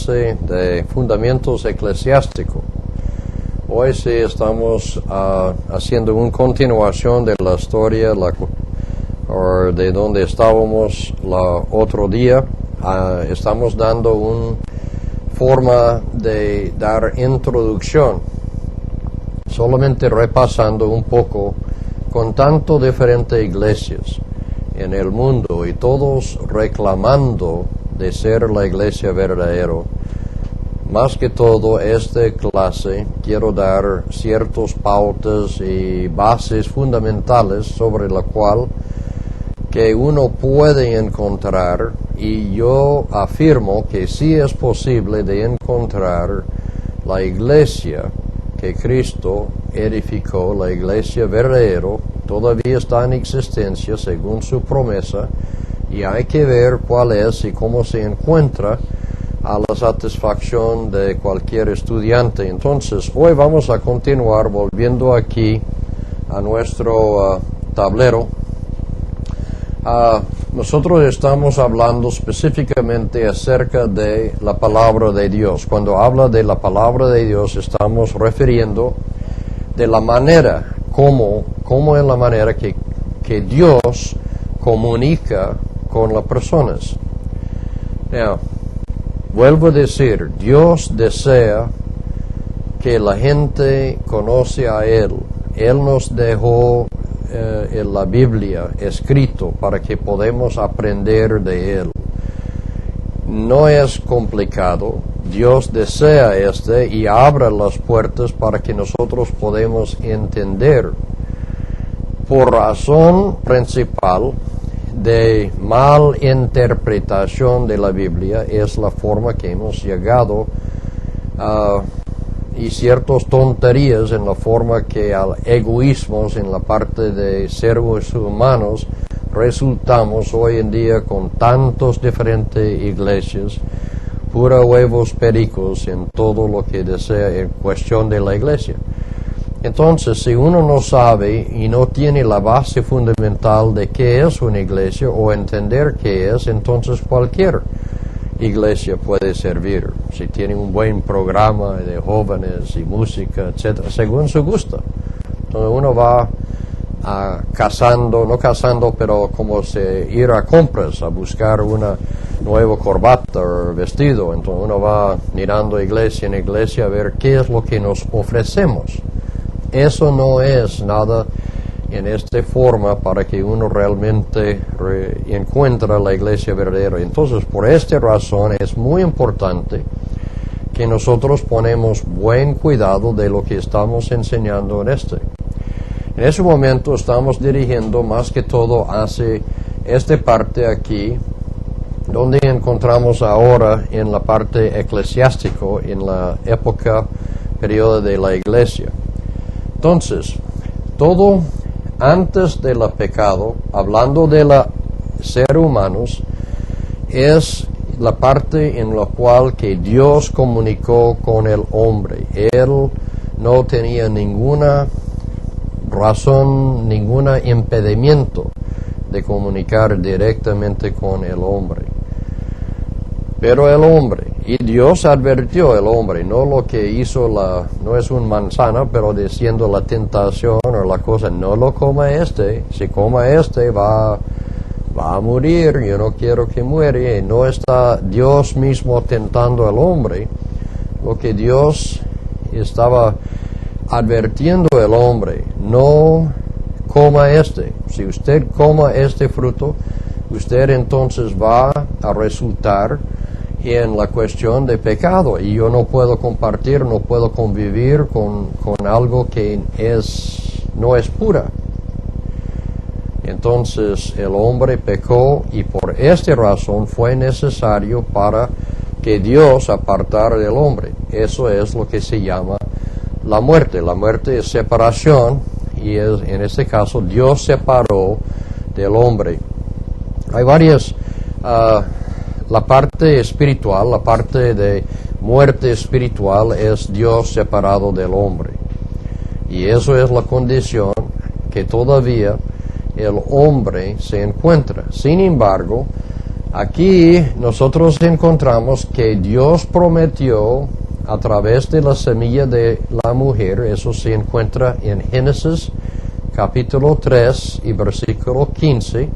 clase de fundamentos eclesiásticos. Hoy sí estamos haciendo una continuación de la historia o de donde estábamos el otro día. Estamos dando una forma de dar introducción, solamente repasando un poco con tanto diferentes iglesias en el mundo y todos reclamando de ser la iglesia verdadera. Más que todo, esta clase quiero dar ciertas pautas y bases fundamentales sobre la cual que uno puede encontrar, y yo afirmo que sí es posible de encontrar la iglesia que Cristo edificó, la iglesia verdadera, todavía está en existencia según su promesa, y hay que ver cuál es y cómo se encuentra a la satisfacción de cualquier estudiante. Entonces, hoy vamos a continuar volviendo aquí a nuestro tablero. Nosotros estamos hablando específicamente acerca de la palabra de Dios. Cuando habla de la palabra de Dios, estamos refiriendo de la manera, cómo es la manera que Dios comunica con las personas. Now, vuelvo a decir, Dios desea que la gente conoce a Él. Él nos dejó en la Biblia escrito para que podamos aprender de Él. No es complicado. Dios desea y abre las puertas para que nosotros podamos entender. Por razón principal de mal interpretación de la Biblia es la forma que hemos llegado y ciertas tonterías en la forma que al egoísmo en la parte de seres humanos resultamos hoy en día con tantos diferentes iglesias, pura huevos pericos en todo lo que desea en cuestión de la iglesia. Entonces, si uno no sabe y no tiene la base fundamental de qué es una iglesia o entender qué es, entonces cualquier iglesia puede servir. Si tiene un buen programa de jóvenes y música, etcétera, según su gusto. Entonces uno va pero como ir a compras, a buscar una nueva corbata o vestido. Entonces uno va mirando iglesia en iglesia a ver qué es lo que nos ofrecemos. Eso no es nada en esta forma para que uno realmente encuentre la iglesia verdadera. Entonces, por esta razón es muy importante que nosotros ponemos buen cuidado de lo que estamos enseñando en este. En ese momento estamos dirigiendo más que todo hacia esta parte aquí, donde encontramos ahora en la parte eclesiástica, en la época, periodo de la iglesia. Entonces, todo antes del pecado, hablando de los seres humanos, es la parte en la cual que Dios comunicó con el hombre. Él no tenía ninguna razón, ningún impedimento de comunicar directamente con el hombre. Pero el hombre, y Dios advirtió al hombre, no lo que hizo no es una manzana, pero diciendo la tentación o la cosa, no lo coma si coma va a morir, yo no quiero que muera. Y no está Dios mismo tentando al hombre, lo que Dios estaba advirtiendo al hombre, no coma si usted coma este fruto, usted entonces va a resultar en la cuestión de pecado, y yo no puedo compartir, no puedo convivir con algo que no es pura. Entonces el hombre pecó, y por esta razón fue necesario para que Dios apartara del hombre. Eso es lo que se llama la muerte. La muerte es separación, y en este caso Dios separó del hombre. Hay varias la parte espiritual, la parte de muerte espiritual es Dios separado del hombre. Y eso es la condición que todavía el hombre se encuentra. Sin embargo, Aquí nosotros encontramos que Dios prometió a través de la semilla de la mujer, eso se encuentra en Génesis capítulo 3 y versículo 15,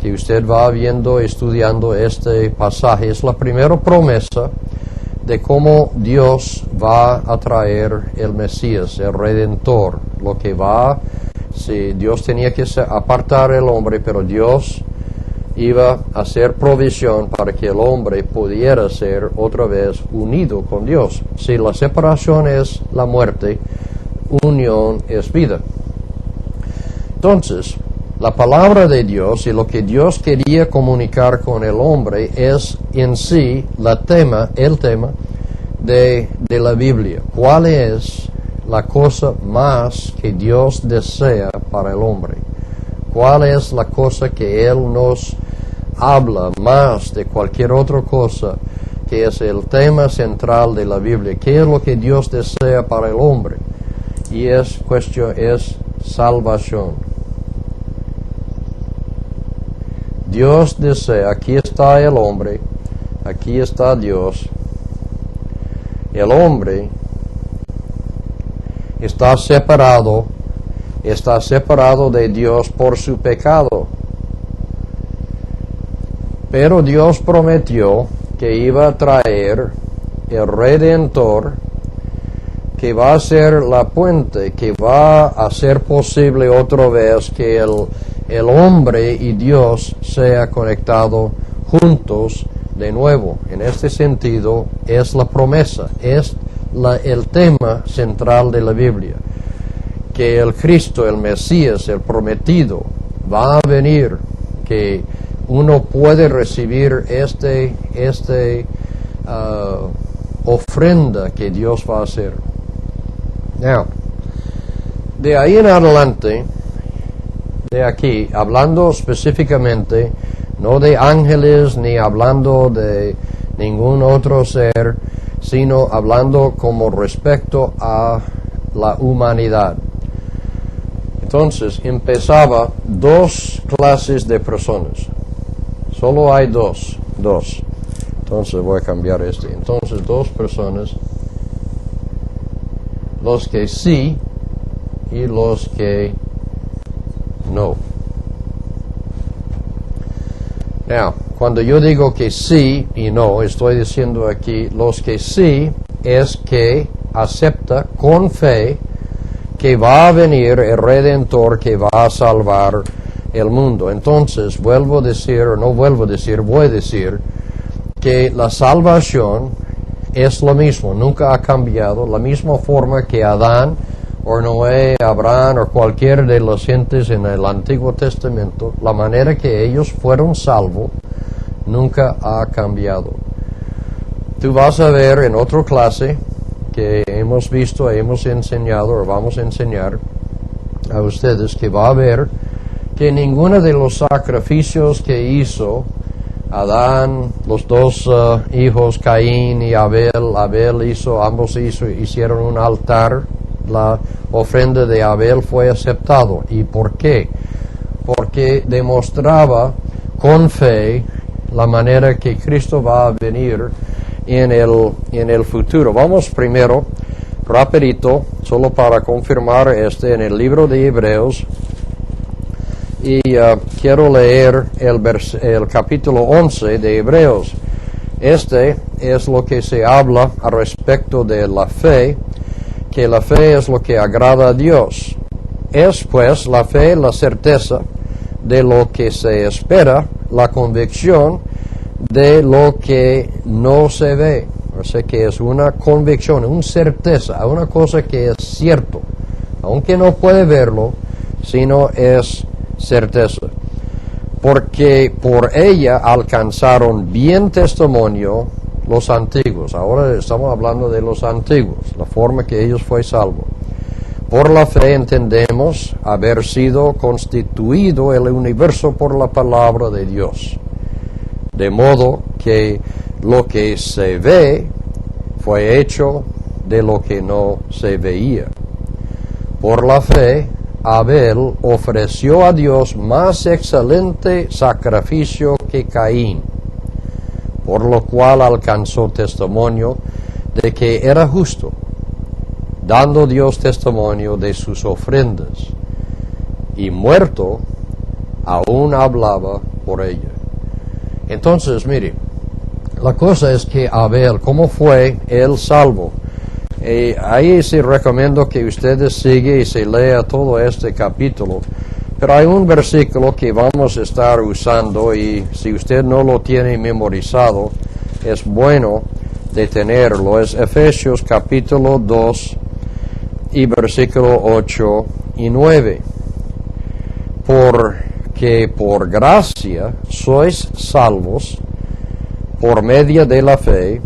que usted va viendo, estudiando este pasaje. Es la primera promesa de cómo Dios va a traer el Mesías, el Redentor, lo que va, si Dios tenía que apartar el hombre, pero Dios iba a hacer provisión para que el hombre pudiera ser otra vez unido con Dios. Si la separación es la muerte, unión es vida. Entonces, la palabra de Dios y lo que Dios quería comunicar con el hombre es en sí el tema de la Biblia. ¿Cuál es la cosa más que Dios desea para el hombre? ¿Cuál es la cosa que Él nos habla más de cualquier otra cosa, que es el tema central de la Biblia? ¿Qué es lo que Dios desea para el hombre? Y es salvación. Dios desea, aquí está el hombre, aquí está Dios. El hombre está separado de Dios por su pecado. Pero Dios prometió que iba a traer el Redentor, que va a ser la puente, que va a hacer posible otra vez que el hombre y Dios sea conectado juntos de nuevo. En este sentido es la promesa, es el tema central de la Biblia, que el Cristo, el Mesías, el prometido, va a venir, que uno puede recibir ofrenda que Dios va a hacer. Now, de ahí en adelante, de aquí, hablando específicamente, no de ángeles ni hablando de ningún otro ser, sino hablando como respecto a la humanidad. Entonces empezaba dos clases de personas. Solo hay dos. Entonces voy a cambiar este. Entonces dos personas, los que sí y los que no. Now, cuando yo digo que sí y no, estoy diciendo aquí, los que sí es que acepta con fe que va a venir el Redentor que va a salvar el mundo. Entonces, voy a decir que la salvación es lo mismo, nunca ha cambiado, la misma forma que Adán o Noé, Abraham o cualquier de los gentes en el Antiguo Testamento, la manera que ellos fueron salvos nunca ha cambiado. Tú vas a ver en otra clase que hemos visto, hemos enseñado o vamos a enseñar a ustedes, que va a ver que ninguno de los sacrificios que hizo Adán, los dos hijos, Caín y Abel, ambos hicieron un altar. La ofrenda de Abel fue aceptado. ¿Y por qué? Porque demostraba con fe la manera que Cristo va a venir en el futuro. Vamos primero, rapidito, solo para confirmar en el libro de Hebreos, y quiero leer el capítulo 11 de Hebreos. Este es lo que se habla al respecto de la fe, que la fe es lo que agrada a Dios. Es pues la fe la certeza de lo que se espera, la convicción de lo que no se ve. O sea que es una convicción, una certeza, una cosa que es cierto, aunque no puede verlo, sino es certeza. Porque por ella alcanzaron bien testimonio los antiguos. Ahora estamos hablando de los antiguos, la forma que ellos fue salvo. Por la fe entendemos haber sido constituido el universo por la palabra de Dios, de modo que lo que se ve fue hecho de lo que no se veía. Por la fe, Abel ofreció a Dios más excelente sacrificio que Caín. por lo cual alcanzó testimonio de que era justo, dando Dios testimonio de sus ofrendas, y muerto, aún hablaba por ella. Entonces, mire, la cosa es que Abel, ¿cómo fue él salvo? Ahí sí recomiendo que ustedes sigan y se lea todo este capítulo, pero hay un versículo que vamos a estar usando y si usted no lo tiene memorizado, es bueno de tenerlo. Es Efesios capítulo 2 y versículo 8 y 9. Porque por gracia sois salvos por medio de la fe,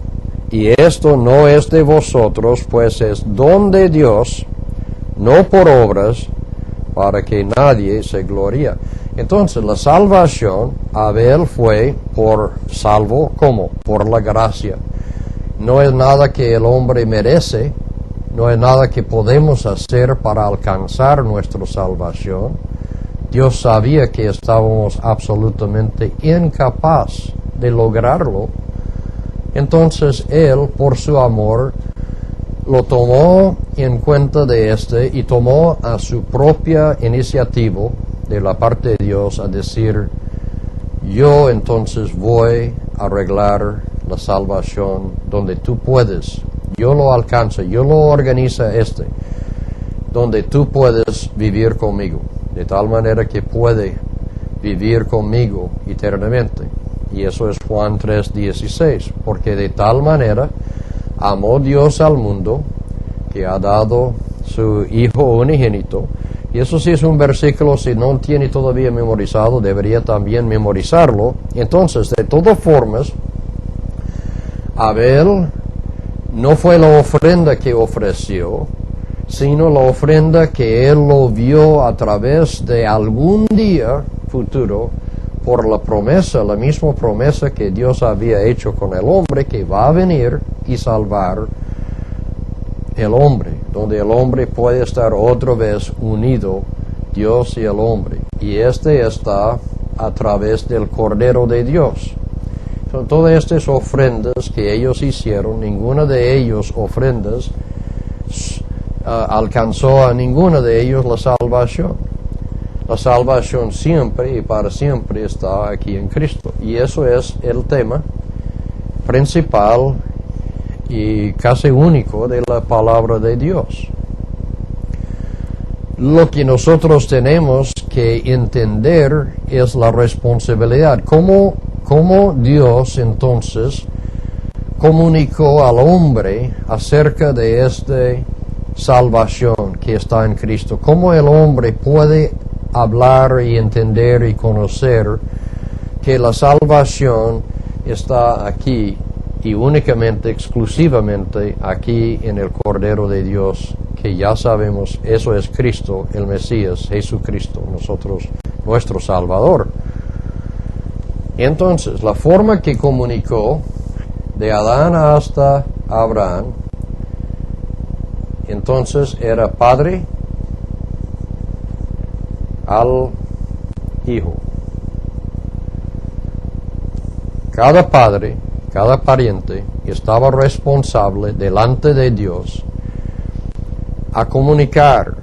y esto no es de vosotros, pues es don de Dios, no por obras, para que nadie se gloríe. Entonces la salvación, Abel fue por salvo, ¿cómo? Por la gracia. No es nada que el hombre merece, no es nada que podemos hacer para alcanzar nuestra salvación. Dios sabía que estábamos absolutamente incapaz de lograrlo. Entonces Él, por su amor, lo tomó en cuenta de y tomó a su propia iniciativa de la parte de Dios a decir, yo entonces voy a arreglar la salvación donde tú puedes. Yo lo alcanzo, yo lo organizo donde tú puedes vivir conmigo, de tal manera que puede vivir conmigo eternamente. Y eso es Juan 3:16, porque de tal manera amó Dios al mundo que ha dado su Hijo unigénito. Y eso sí es un versículo, si no tiene todavía memorizado, debería también memorizarlo. Entonces, de todas formas, Abel no fue la ofrenda que ofreció, sino la ofrenda que él lo vio a través de algún día futuro, por la promesa, la misma promesa que Dios había hecho con el hombre, que va a venir y salvar el hombre, donde el hombre puede estar otra vez unido, Dios y el hombre. Y está a través del Cordero de Dios. Son todas estas ofrendas que ellos hicieron, ninguna de ellas ofrendas alcanzó a ninguna de ellos la salvación. La salvación siempre y para siempre está aquí en Cristo. Y eso es el tema principal y casi único de la palabra de Dios. Lo que nosotros tenemos que entender es la responsabilidad. ¿Cómo Dios entonces comunicó al hombre acerca de esta salvación que está en Cristo? ¿Cómo el hombre puede hablar y entender y conocer que la salvación está aquí y únicamente, exclusivamente aquí en el Cordero de Dios, que ya sabemos, eso es Cristo, el Mesías, Jesucristo, nuestro Salvador? Entonces, la forma que comunicó de Adán hasta Abraham, entonces era padre al hijo. Cada padre, cada pariente estaba responsable delante de Dios a comunicar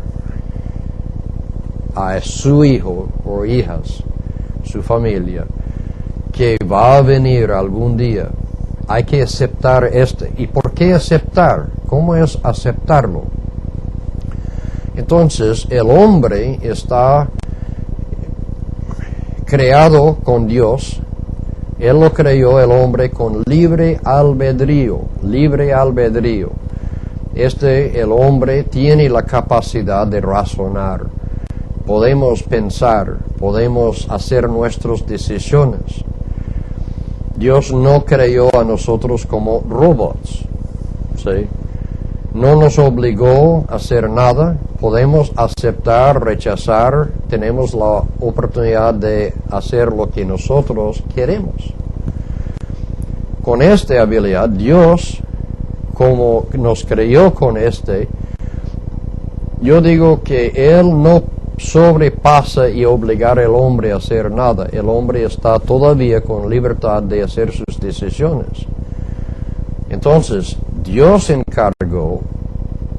a su hijo o hijas, su familia, que va a venir algún día. Hay que aceptar ¿Y por qué aceptar? ¿Cómo es aceptarlo? Entonces, el hombre está creado con Dios. Él lo creó, el hombre, con libre albedrío. Libre albedrío. El hombre tiene la capacidad de razonar. Podemos pensar, podemos hacer nuestras decisiones. Dios no creó a nosotros como robots, ¿sí? No nos obligó a hacer nada. Podemos aceptar, rechazar. Tenemos la oportunidad de hacer lo que nosotros queremos. Con esta habilidad, Dios, como nos creó con yo digo que Él no sobrepasa y obligar al hombre a hacer nada. El hombre está todavía con libertad de hacer sus decisiones. Entonces, Dios se encargó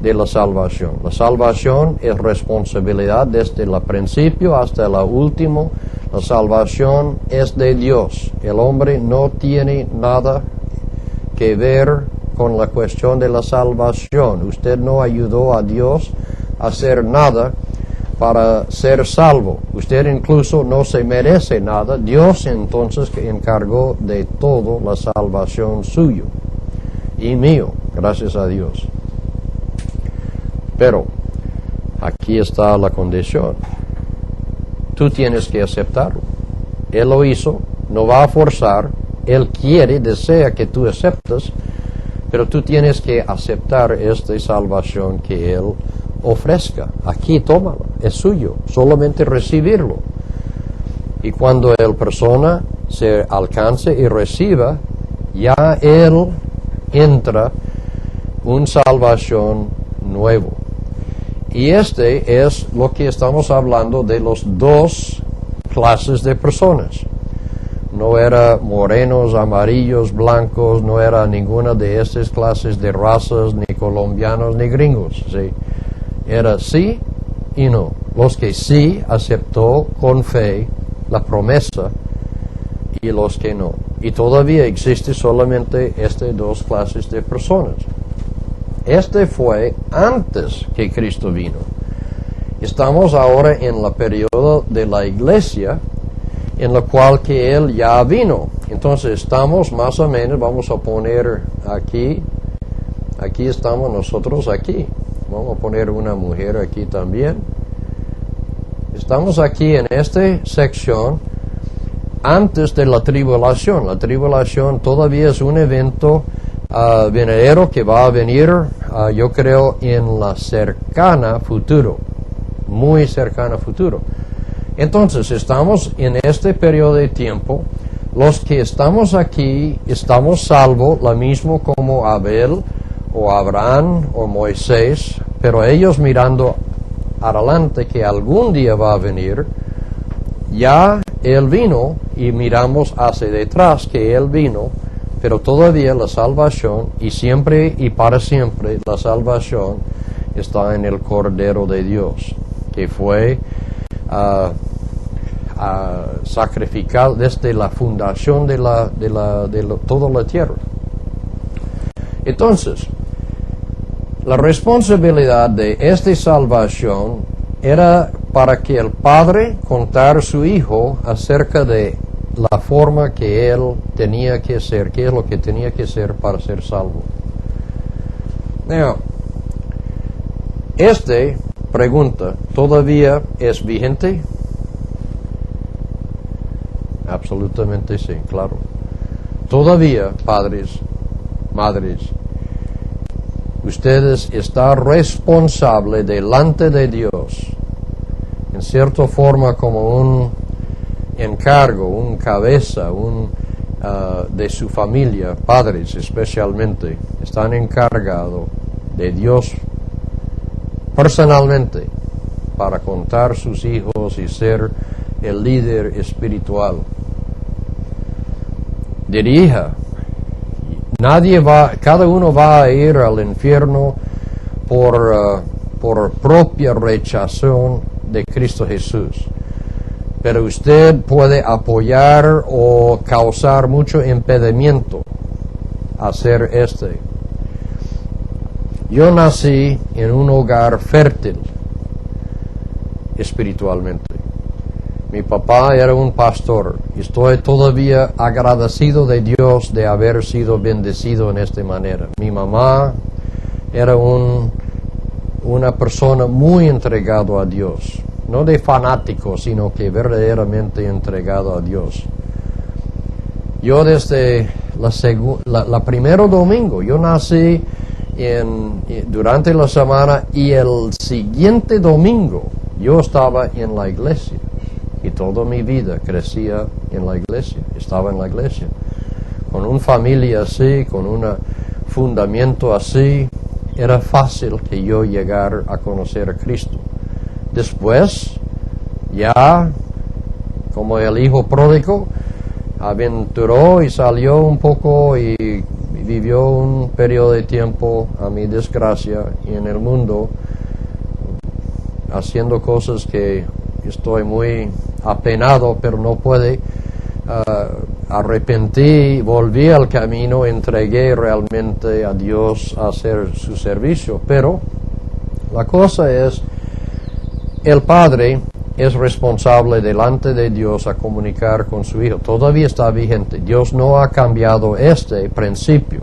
de la salvación. La salvación es responsabilidad desde el principio hasta el último. La salvación es de Dios. El hombre no tiene nada que ver con la cuestión de la salvación. Usted no ayudó a Dios a hacer nada para ser salvo. Usted incluso no se merece nada. Dios entonces que encargó de todo la salvación suyo y mío, gracias a Dios. Pero aquí está la condición. Tú tienes que aceptarlo. Él lo hizo, no va a forzar. Él quiere, desea que tú aceptes, pero tú tienes que aceptar esta salvación que Él ofrezca. Aquí, tómalo, es suyo, solamente recibirlo. Y cuando la persona se alcance y reciba, ya Él entra una salvación nuevo. Y este es lo que estamos hablando de los dos clases de personas. No era morenos, amarillos, blancos, no era ninguna de estas clases de razas, ni colombianos, ni gringos. ¿Sí? Era sí y no. Los que sí aceptó con fe la promesa y los que no. Y todavía existe solamente estas dos clases de personas. Este fue antes que Cristo vino. Estamos ahora en el periodo de la iglesia en la cual que Él ya vino. Entonces estamos más o menos, vamos a poner aquí estamos nosotros aquí. Vamos a poner una mujer aquí también. Estamos aquí en esta sección antes de la tribulación. La tribulación todavía es un evento venidero que va a venir, yo creo, en la cercana futuro, muy cercana futuro. Entonces, estamos en este periodo de tiempo. Los que estamos aquí, estamos salvos, lo mismo como Abel, o Abraham, o Moisés, pero ellos mirando adelante que algún día va a venir, ya Él vino, y miramos hacia detrás que Él vino, pero todavía la salvación, y siempre y para siempre, la salvación está en el Cordero de Dios, que fue sacrificado desde la fundación de toda la tierra. Entonces, la responsabilidad de esta salvación era para que el Padre contara a su Hijo acerca de la forma que Él tenía que ser, qué es lo que tenía que ser para ser salvo. Now, esta pregunta todavía es vigente. Absolutamente sí, claro. Todavía, padres, madres, ustedes están responsables delante de Dios, en cierta forma como un encargo, un cabeza, de su familia, padres especialmente, están encargados de Dios personalmente para contar sus hijos y ser el líder espiritual. Dirija. Cada uno va a ir al infierno por propia rechazación de Cristo Jesús. Pero usted puede apoyar o causar mucho impedimento a hacer Yo nací en un hogar fértil espiritualmente. Mi papá era un pastor. Estoy todavía agradecido de Dios de haber sido bendecido en esta manera. Mi mamá era una persona muy entregada a Dios. No de fanático, sino que verdaderamente entregado a Dios. Yo desde la primero domingo, yo nací durante la semana y el siguiente domingo yo estaba en la iglesia. Y toda mi vida crecía en la iglesia, estaba en la iglesia. Con una familia así, con un fundamento así, era fácil que yo llegara a conocer a Cristo. Después, Ya, como el hijo pródigo, aventuró y salió un poco y vivió un periodo de tiempo, a mi desgracia, en el mundo, haciendo cosas que estoy muy apenado, pero no puede. Arrepentí, volví al camino, entregué realmente a Dios a hacer su servicio. Pero la cosa es, el padre es responsable delante de Dios a comunicar con su hijo. Todavía está vigente. Dios no ha cambiado este principio.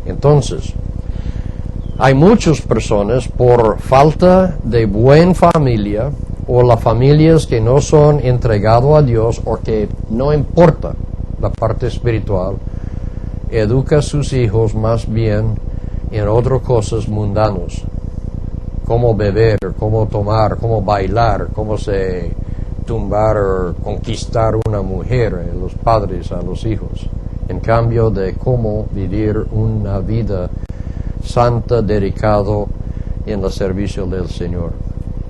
Entonces, hay muchas personas por falta de buena familia o las familias que no son entregadas a Dios o que no importa la parte espiritual, educa a sus hijos más bien en otras cosas mundanas. Cómo beber, cómo tomar, cómo bailar, cómo se tumbar o conquistar una mujer, los padres a los hijos. En cambio de cómo vivir una vida santa, dedicado en el servicio del Señor.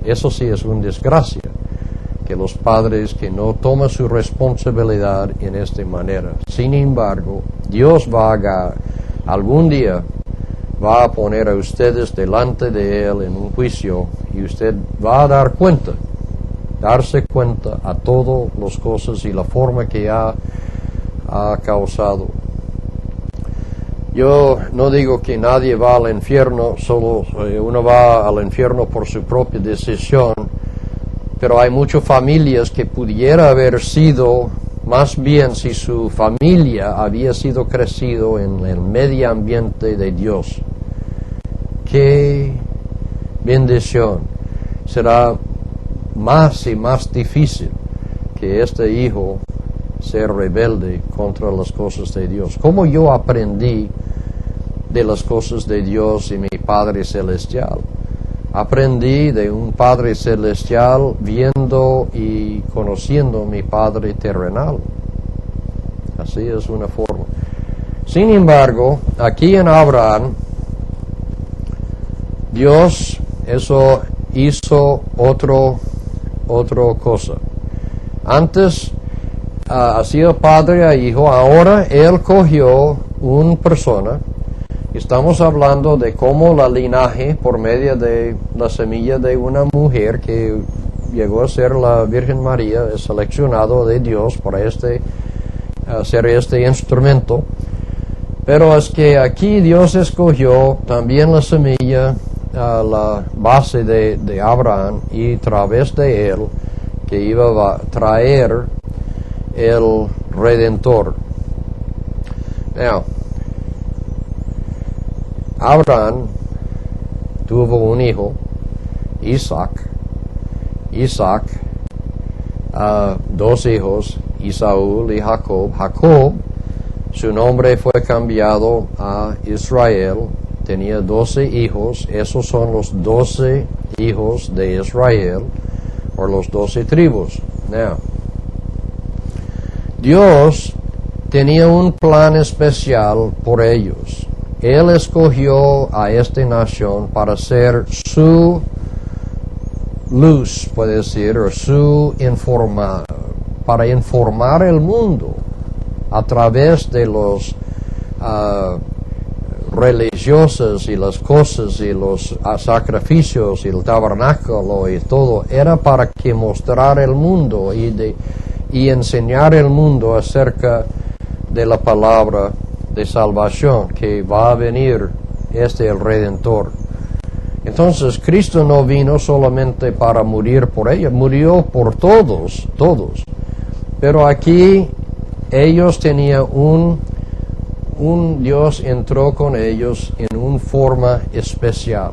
Eso sí es una desgracia, que los padres que no toman su responsabilidad en esta manera. Sin embargo, Dios algún día va a poner a ustedes delante de Él en un juicio y usted va a darse cuenta a todas las cosas y la forma que ha causado. Yo no digo que nadie va al infierno, solo uno va al infierno por su propia decisión, pero hay muchas familias que pudiera haber sido, más bien si su familia había sido crecido en el medio ambiente de Dios. ¡Qué bendición! Será más y más difícil que este hijo ser rebelde contra las cosas de Dios. Como yo aprendí de las cosas de Dios y mi Padre Celestial. Aprendí de un Padre Celestial viendo y conociendo mi Padre terrenal. Así es una forma. Sin embargo, aquí en Abraham, Dios hizo otra cosa. Antes hacía padre a hijo, ahora Él cogió una persona. Estamos hablando de cómo la linaje, por medio de la semilla de una mujer que llegó a ser la Virgen María, es seleccionado de Dios para hacer este instrumento. Pero es que aquí Dios escogió también la semilla, la base de Abraham, y a través de él que iba a traer el Redentor. Now, Abraham tuvo un hijo, Isaac, dos hijos, Esaú y Jacob. Jacob, su nombre fue cambiado a Israel, tenía 12 hijos, esos son los 12 hijos de Israel, o los 12 tribus. Now, Dios tenía un plan especial por ellos. Él escogió a esta nación para ser su luz, puede decir, o para informar el mundo a través de los religiosos y las cosas y los sacrificios y el tabernáculo y todo. Era para que mostrar el mundo y enseñar el mundo acerca de la palabra de salvación, que va a venir el Redentor. Entonces Cristo no vino solamente para morir por ellos, murió por todos. Pero aquí ellos tenían Dios entró con ellos en una forma especial.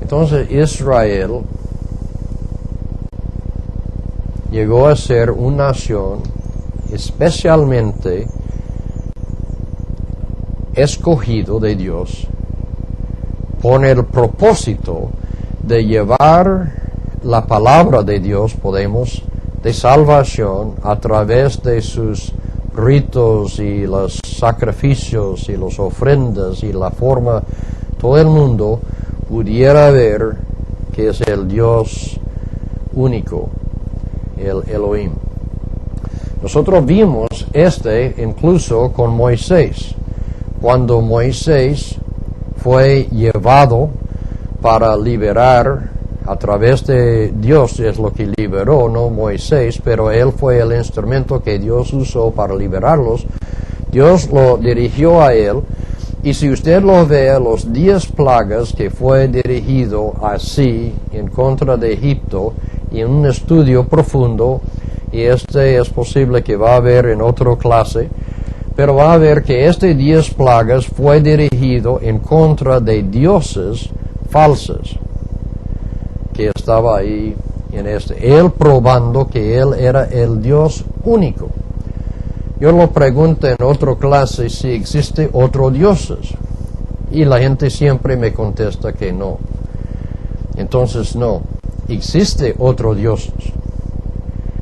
Entonces Israel llegó a ser una nación especialmente escogido de Dios con el propósito de llevar la palabra de Dios, de salvación a través de sus ritos y los sacrificios y las ofrendas y la forma todo el mundo pudiera ver que es el Dios único, el Elohim. Nosotros vimos incluso con Moisés, cuando Moisés fue llevado para liberar a través de Dios, es lo que liberó, no Moisés, pero él fue el instrumento que Dios usó para liberarlos. Dios lo dirigió a él, y si usted lo ve, los 10 plagas que fue dirigido así en contra de Egipto, y en un estudio profundo, y es posible que va a haber en otra clase, pero va a ver que 10 plagas fue dirigido en contra de dioses falsos que estaba ahí en él probando que él era el Dios único. Yo lo pregunto en otra clase si existe otros dioses, y la gente siempre me contesta que no. Entonces no, existe otros dioses.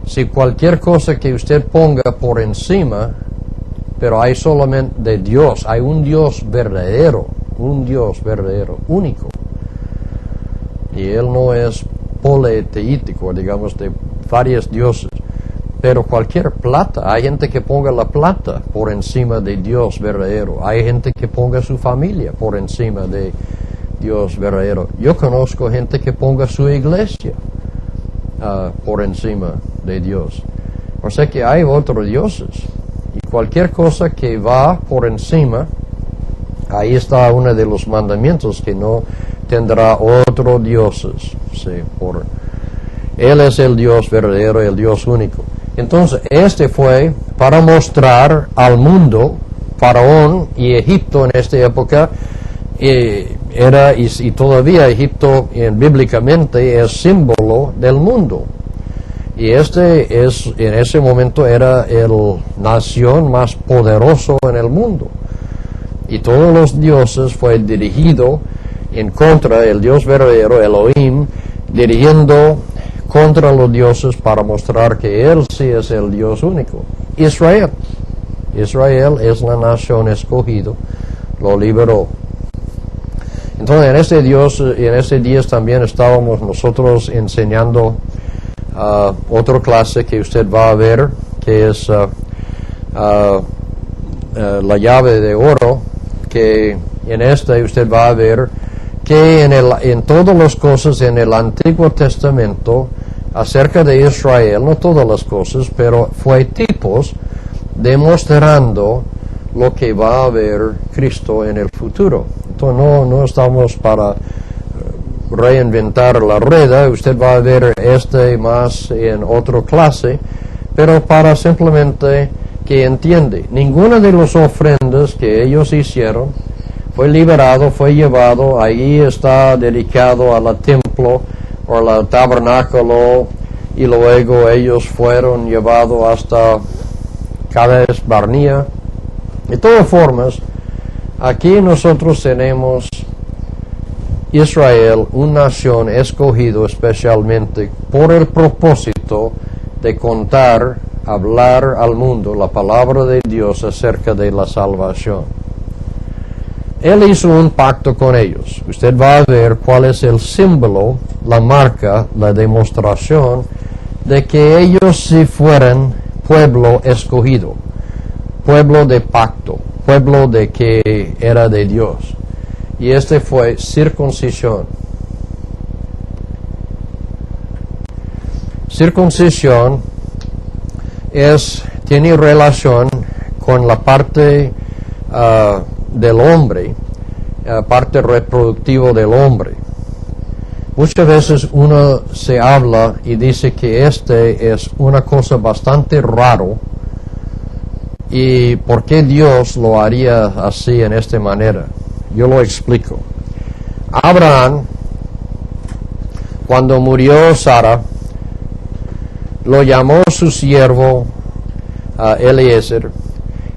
Si cualquier cosa que usted ponga por encima, pero hay solamente de Dios, hay un Dios verdadero, único. Y él no es politeístico, digamos, de varios dioses. Pero cualquier plata, hay gente que ponga la plata por encima de Dios verdadero. Hay gente que ponga su familia por encima de Dios verdadero. Yo conozco gente que ponga su iglesia por encima de Dios. O sea que hay otros dioses. Y cualquier cosa que va por encima, ahí está uno de los mandamientos, que no tendrá otros dioses. Sí, Él es el Dios verdadero, el Dios único. Entonces, fue para mostrar al mundo, Faraón y Egipto en esta época, era y todavía Egipto bíblicamente es símbolo del mundo. Y en ese momento era el nación más poderoso en el mundo. Y todos los dioses fue dirigido en contra del Dios verdadero, Elohim, dirigiendo contra los dioses para mostrar que Él sí es el Dios único. Israel es la nación escogida, lo liberó. Entonces en este día también estábamos nosotros enseñando otra clase que usted va a ver, que es la llave de oro, que en usted va a ver que en todas las cosas en el Antiguo Testamento acerca de Israel, no todas las cosas, pero fue tipos demostrando lo que va a haber Cristo en el futuro. Entonces no estamos para reinventar la rueda. Usted va a ver más en otra clase, pero para simplemente que entiende, ninguna de las ofrendas que ellos hicieron fue liberado, fue llevado, ahí está dedicado al templo o al tabernáculo, y luego ellos fueron llevados hasta Cades Barnea. De todas formas, aquí nosotros tenemos Israel, una nación escogido especialmente por el propósito de hablar al mundo la palabra de Dios acerca de la salvación. Él hizo un pacto con ellos. Usted va a ver cuál es el símbolo, la marca, la demostración de que ellos sí fueran pueblo escogido, pueblo de pacto, pueblo de que era de Dios. Y fue circuncisión. Circuncisión tiene relación con la parte del hombre, parte reproductiva del hombre. Muchas veces uno se habla y dice que es una cosa bastante raro, y por qué Dios lo haría así en esta manera. Yo lo explico. Abraham, cuando murió Sara, lo llamó su siervo Eliezer,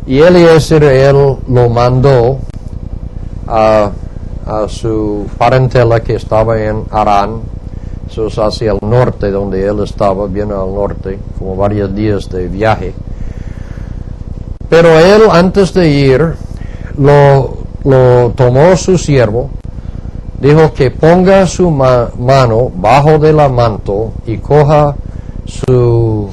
y Eliezer él lo mandó a su parentela que estaba en Harán. Eso es hacia el norte, donde él estaba, bien al norte, como varios días de viaje. Pero él, antes de ir, lo tomó su siervo dijo que ponga su mano bajo de la manto y coja su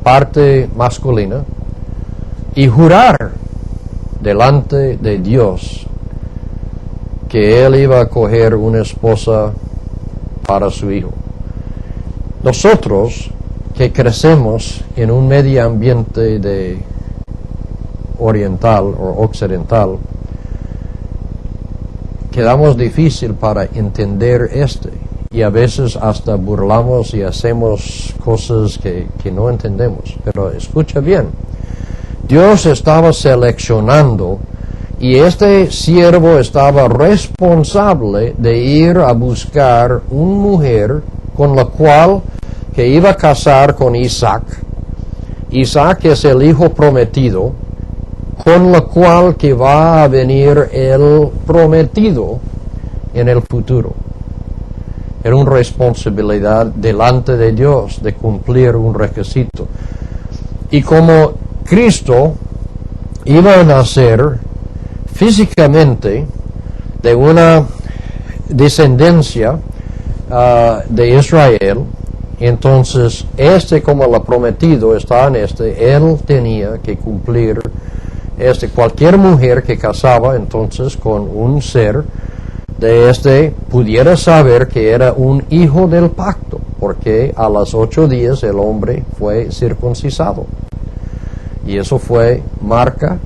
parte masculina y jurar delante de Dios que él iba a coger una esposa para su hijo. Nosotros que crecemos en un medio ambiente de oriental o occidental, quedamos difícil para entender y a veces hasta burlamos y hacemos cosas que no entendemos. Pero escucha bien, Dios estaba seleccionando y este siervo estaba responsable de ir a buscar una mujer con la cual que iba a casar con Isaac. Isaac es el hijo prometido, con la cual que va a venir el prometido en el futuro. Era una responsabilidad delante de Dios de cumplir un requisito. Y como Cristo iba a nacer físicamente de una descendencia de Israel, entonces como el prometido está en él tenía que cumplir cualquier mujer que casaba entonces con un ser de pudiera saber que era un hijo del pacto, porque a los 8 días el hombre fue circuncisado. Y eso fue marca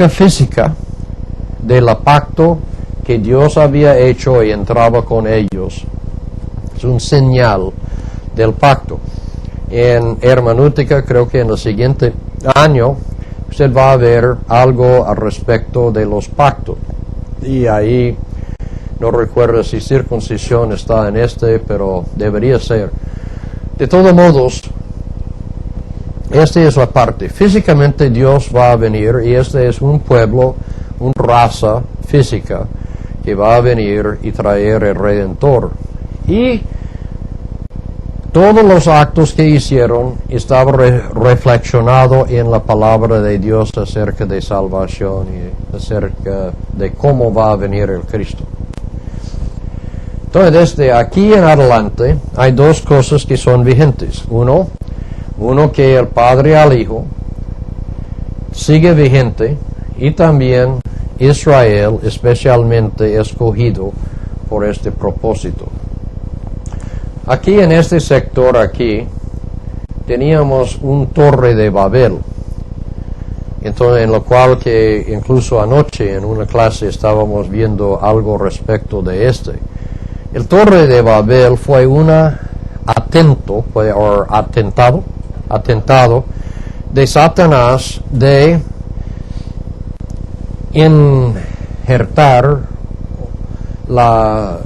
física del pacto que Dios había hecho y entraba con ellos. Es un señal del pacto. En hermenéutica, creo que en el siguiente año, usted va a ver algo al respecto de los pactos. Y ahí, no recuerdo si circuncisión está en pero debería ser. De todos modos, esta es la parte. Físicamente Dios va a venir y es un pueblo, una raza física que va a venir y traer el Redentor. Y todos los actos que hicieron estaban reflexionados en la palabra de Dios acerca de salvación y acerca de cómo va a venir el Cristo. Entonces, desde aquí en adelante hay 2 cosas que son vigentes. Uno que el Padre al Hijo sigue vigente y también Israel especialmente escogido por este propósito. Aquí en este sector teníamos un torre de Babel. Entonces, en lo cual que incluso anoche en una clase estábamos viendo algo respecto de El torre de Babel fue atentado de Satanás de injertar la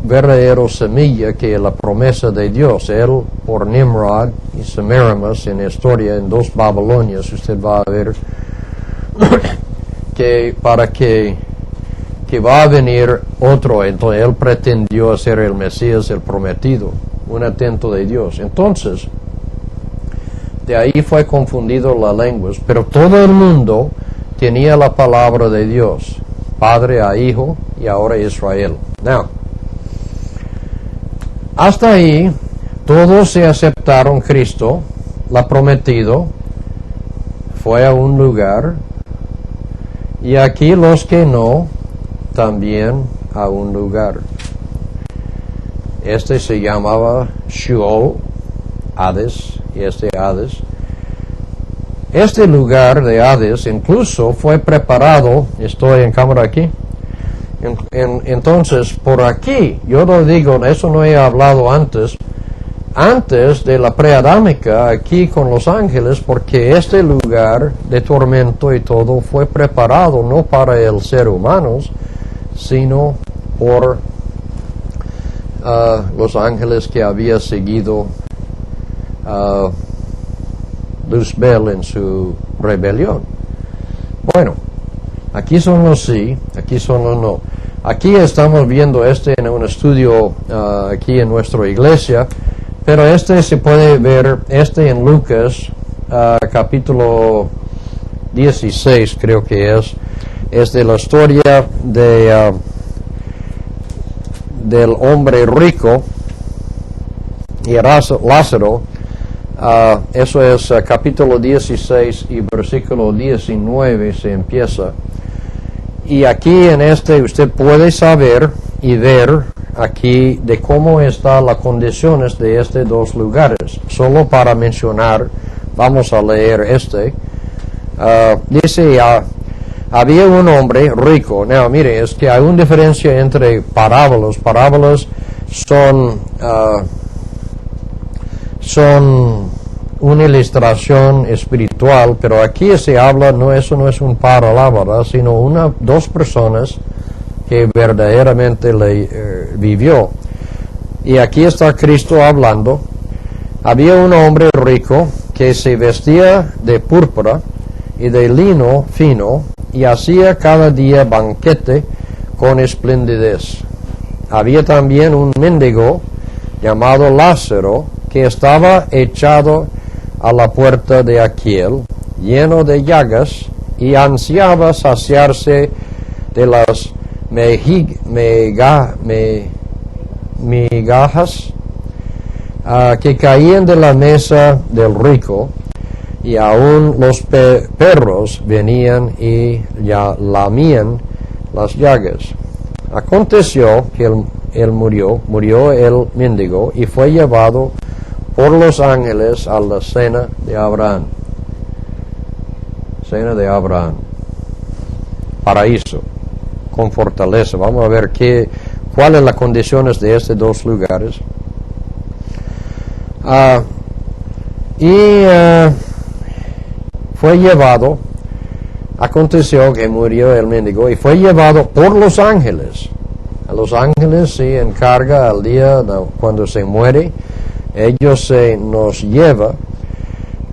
verdadera semilla que es la promesa de Dios. Él por Nimrod y Semiramis en historia en 2 Babilonias, usted va a ver que para que va a venir otro, entonces él pretendió ser el Mesías, el prometido, un atento de Dios. Entonces, de ahí fue confundido las lenguas, pero todo el mundo tenía la palabra de Dios, Padre a Hijo y ahora Israel. Now, hasta ahí todos se aceptaron Cristo, la prometido, fue a un lugar, y aquí los que no, también a un lugar. Se llamaba Sheol, Hades, y Hades. Este lugar de Hades incluso fue preparado, estoy en cámara aquí, entonces por aquí, yo lo digo, eso no he hablado antes de la preadámica aquí con los ángeles, porque este lugar de tormento y todo fue preparado no para el ser humano, sino por los ángeles que había seguido Luzbel en su rebelión. Bueno, aquí son los sí, aquí son los no. Aquí estamos viendo en un estudio aquí en nuestra iglesia, pero se puede ver en Lucas capítulo 16, creo que es. es de la historia del hombre rico y Lázaro. Eso es capítulo 16 y versículo 19 se empieza. Y aquí en usted puede saber y ver aquí de cómo están las condiciones de estos dos lugares. Solo para mencionar, vamos a leer dice, había un hombre rico. Now, mire, es que hay una diferencia entre parábolas. Parábolas son una ilustración espiritual, pero aquí se habla, eso no es un parábola, sino dos personas que verdaderamente vivió. Y aquí está Cristo hablando. Había un hombre rico que se vestía de púrpura y de lino fino y hacía cada día banquete con esplendidez. Había también un mendigo llamado Lázaro que estaba echado a la puerta de aquel, lleno de llagas, y ansiaba saciarse de las migajas que caían de la mesa del rico, y aún los perros venían y ya lamían las llagas. Aconteció que él murió el mendigo, y fue llevado por los ángeles a la cena de Abraham. Cena de Abraham. Paraíso. Con fortaleza. Vamos a ver cuáles son las condiciones de estos dos lugares. Fue llevado. Aconteció que murió el mendigo y fue llevado por los ángeles. A los ángeles se encarga al día cuando se muere. Ellos nos llevan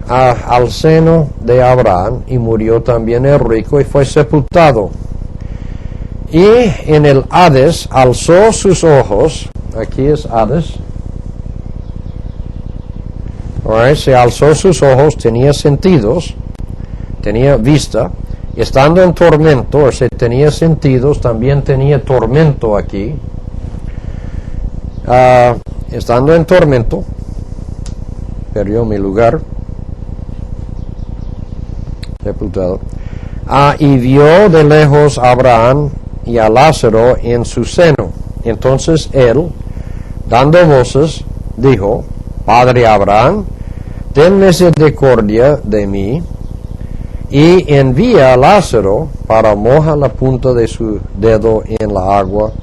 al seno de Abraham, y murió también el rico y fue sepultado. Y en el Hades alzó sus ojos. Aquí es Hades. Se alzó sus ojos, tenía sentidos, tenía vista. Estando en tormento, tenía sentidos, también tenía tormento aquí. Estando en tormento, perdió mi lugar, sepultado. Y vio de lejos a Abraham y a Lázaro en su seno. Entonces él, dando voces, dijo: Padre Abraham, ten misericordia de mí, y envía a Lázaro para mojar la punta de su dedo en la agua,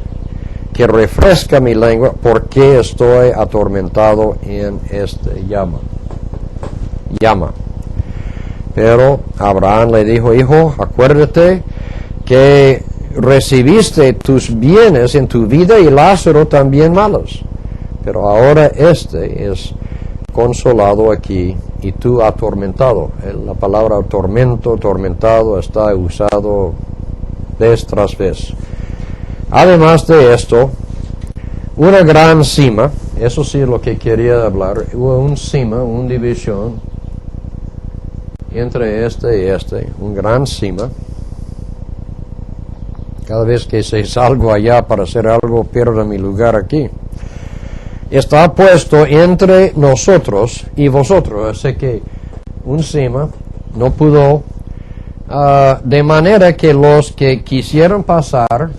que refresca mi lengua, porque estoy atormentado en este llama. Pero Abraham le dijo: Hijo, acuérdate que recibiste tus bienes en tu vida, y Lázaro también malos. Pero ahora es consolado aquí, y tú atormentado. La palabra tormentado está usado vez tras vez. Además de esto, una gran cima, eso sí es lo que quería hablar, hubo una división entre un gran cima. Cada vez que salgo allá para hacer algo, pierdo mi lugar aquí. Está puesto entre nosotros y vosotros, así que un cima no pudo, de manera que los que quisieron pasar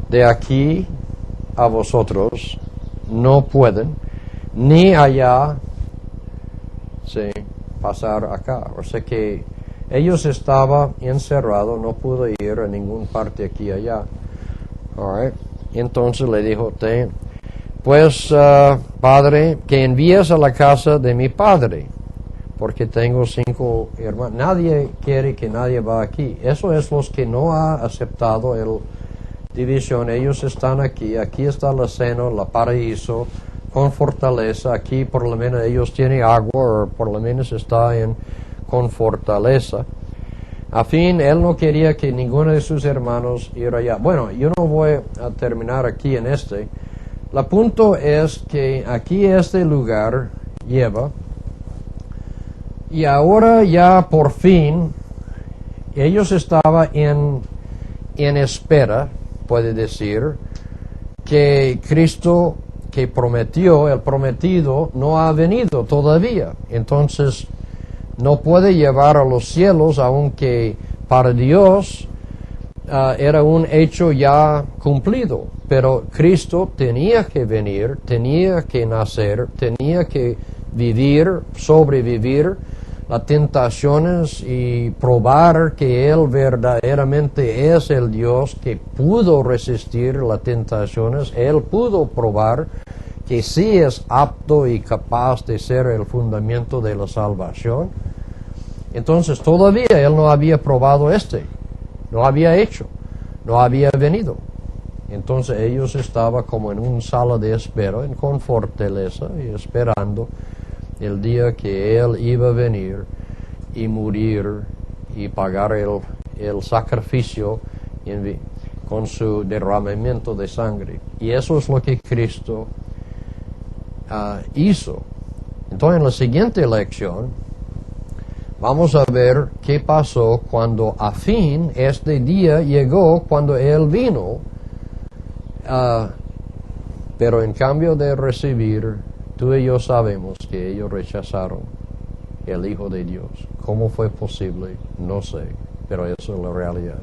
de aquí a vosotros no pueden, ni allá pasar acá. O sea que ellos estaban encerrados, no pudo ir a ninguna parte aquí y allá. All right. Entonces le dijo: pues padre, que envíes a la casa de mi padre, porque tengo 5 hermanos. Nadie quiere que nadie va aquí. Eso es los que no ha aceptado el división. Ellos están aquí está la seno, la paraíso, con fortaleza. Aquí por lo menos ellos tienen agua, o por lo menos está con fortaleza. A fin, él no quería que ninguno de sus hermanos ir allá. Bueno, yo no voy a terminar aquí en El punto es que aquí este lugar lleva, y ahora ya por fin ellos estaban en espera, puede decir, que Cristo que prometió, el prometido, no ha venido todavía. Entonces, no puede llevar a los cielos, aunque para Dios era un hecho ya cumplido. Pero Cristo tenía que venir, tenía que nacer, tenía que vivir, sobrevivir las tentaciones y probar que Él verdaderamente es el Dios que pudo resistir las tentaciones. Él pudo probar que sí es apto y capaz de ser el fundamento de la salvación. Entonces todavía Él no había probado no había hecho, no había venido. Entonces ellos estaban como en una sala de espera, con fortaleza y esperando el día que Él iba a venir y morir y pagar el sacrificio con su derramamiento de sangre. Y eso es lo que Cristo hizo. Entonces en la siguiente lección vamos a ver qué pasó cuando a fin este día llegó, cuando Él vino. Pero en cambio de recibir, tú y yo sabemos que ellos rechazaron el Hijo de Dios. ¿Cómo fue posible? No sé, pero eso es la realidad.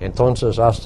Entonces, hasta